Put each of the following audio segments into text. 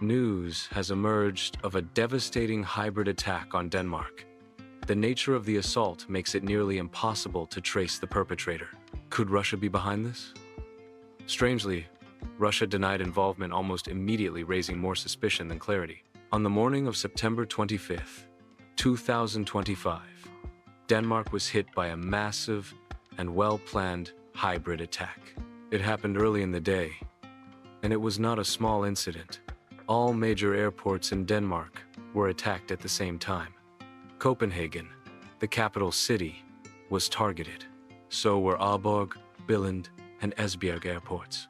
News has emerged of a devastating hybrid attack on Denmark. The nature of the assault makes it nearly impossible to trace the perpetrator. Could Russia be behind this? Strangely, Russia denied involvement almost immediately, raising more suspicion than clarity. On the morning of September 25th, 2025, Denmark was hit by a massive and well-planned hybrid attack. It happened early in the day, and it was not a small incident. All major airports in Denmark were attacked at the same time. Copenhagen, the capital city, was targeted. So were Aalborg, Billund, and Esbjerg airports.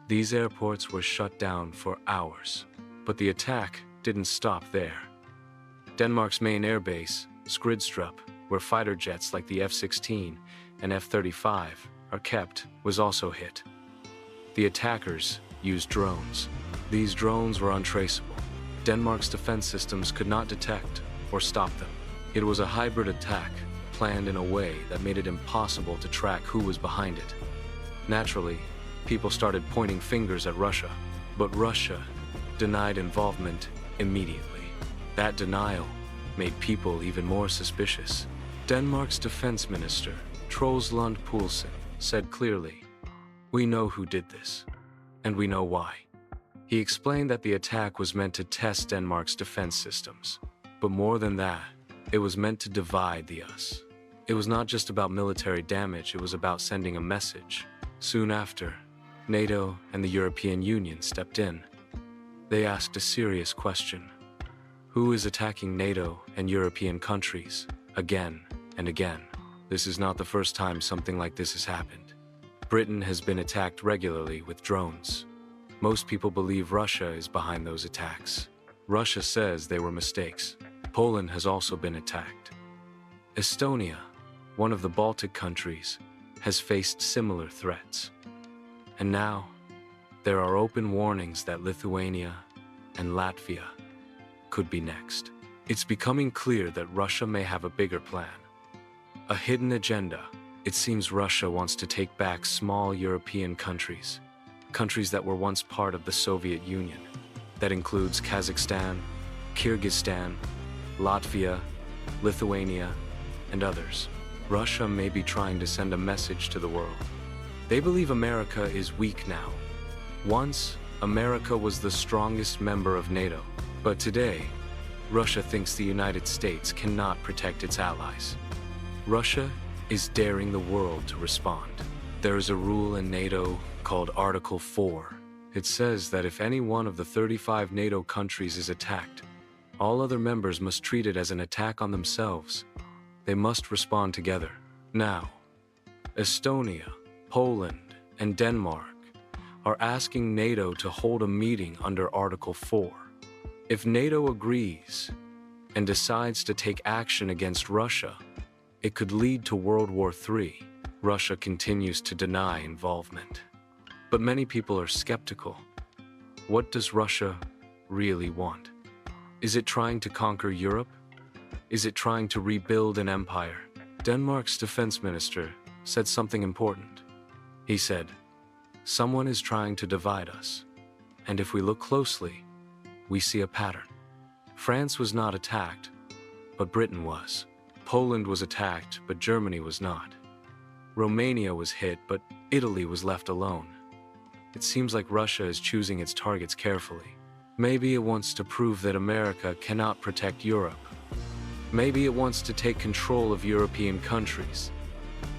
These airports were shut down for hours, but the attack didn't stop there. Denmark's main airbase, Skridstrup, where fighter jets like the F-16 and F-35 are kept, was also hit. The attackers used drones. These drones were untraceable. Denmark's defense systems could not detect or stop them. It was a hybrid attack, planned in a way that made it impossible to track who was behind it. Naturally, people started pointing fingers at Russia, but Russia denied involvement immediately. That denial made people even more suspicious. Denmark's defense minister, Troels Lund Poulsen, said clearly, "We know who did this, and we know why." He explained that the attack was meant to test Denmark's defense systems. But more than that, it was meant to divide the US. It was not just about military damage, it was about sending a message. Soon after, NATO and the European Union stepped in. They asked a serious question. Who is attacking NATO and European countries again and again? This is not the first time something like this has happened. Britain has been attacked regularly with drones. Most people believe Russia is behind those attacks. Russia says they were mistakes. Poland has also been attacked. Estonia, one of the Baltic countries, has faced similar threats. And now, there are open warnings that Lithuania and Latvia could be next. It's becoming clear that Russia may have a bigger plan. A hidden agenda. It seems Russia wants to take back small European countries that were once part of the Soviet Union. That includes Kazakhstan, Kyrgyzstan, Latvia, Lithuania, and others. Russia may be trying to send a message to the world. They believe America is weak now. Once, America was the strongest member of NATO. But today, Russia thinks the United States cannot protect its allies. Russia is daring the world to respond. There is a rule in NATO called Article 4. It says that if any one of the 35 NATO countries is attacked, all other members must treat it as an attack on themselves. They must respond together. Now, Estonia, Poland, and Denmark are asking NATO to hold a meeting under Article 4. If NATO agrees and decides to take action against Russia, it could lead to World War III. Russia continues to deny involvement. But many people are skeptical. What does Russia really want? Is it trying to conquer Europe? Is it trying to rebuild an empire? Denmark's defense minister said something important. He said, "Someone is trying to divide us. And if we look closely, we see a pattern." France was not attacked, but Britain was. Poland was attacked, but Germany was not. Romania was hit, but Italy was left alone. It seems like Russia is choosing its targets carefully. Maybe it wants to prove that America cannot protect Europe. Maybe it wants to take control of European countries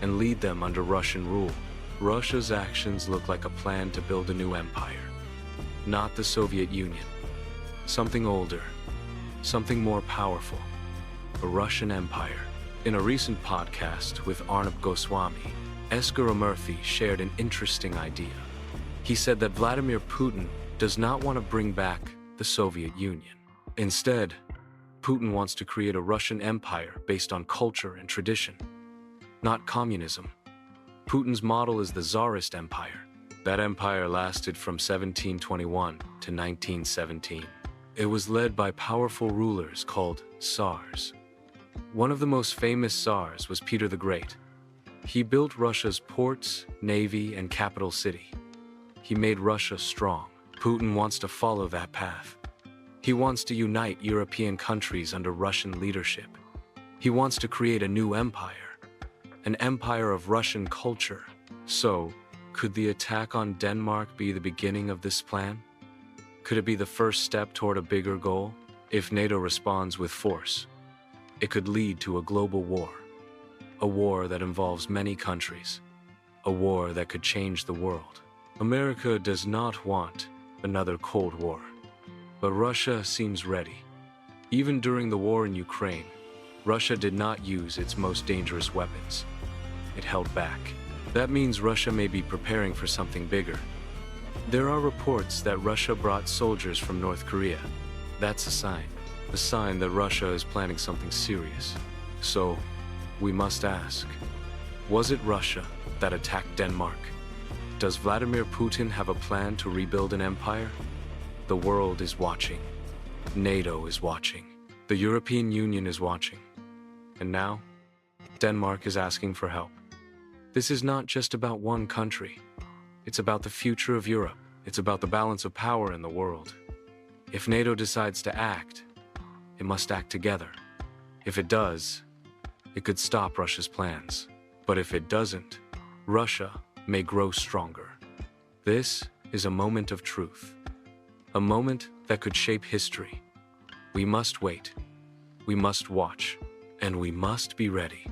and lead them under Russian rule. Russia's actions look like a plan to build a new empire. Not the Soviet Union. Something older. Something more powerful. A Russian empire. In a recent podcast with Arnab Goswami, Gurumurthy shared an interesting idea. He said that Vladimir Putin does not want to bring back the Soviet Union. Instead, Putin wants to create a Russian empire based on culture and tradition, not communism. Putin's model is the Tsarist Empire. That empire lasted from 1721 to 1917. It was led by powerful rulers called Tsars. One of the most famous Tsars was Peter the Great. He built Russia's ports, navy, and capital city. He made Russia strong. Putin wants to follow that path. He wants to unite European countries under Russian leadership. He wants to create a new empire, an empire of Russian culture. So, could the attack on Denmark be the beginning of this plan? Could it be the first step toward a bigger goal? If NATO responds with force, it could lead to a global war. A war that involves many countries. A war that could change the world. America does not want another Cold War. But Russia seems ready. Even during the war in Ukraine, Russia did not use its most dangerous weapons. It held back. That means Russia may be preparing for something bigger. There are reports that Russia brought soldiers from North Korea. That's a sign that Russia is planning something serious. So, we must ask, was it Russia that attacked Denmark? Does Vladimir Putin have a plan to rebuild an empire? The world is watching. NATO is watching. The European Union is watching. And now, Denmark is asking for help. This is not just about one country. It's about the future of Europe. It's about the balance of power in the world. If NATO decides to act, it must act together. If it does, it could stop Russia's plans. But if it doesn't, Russia may grow stronger. This is a moment of truth. A moment that could shape history. We must wait. We must watch. And we must be ready.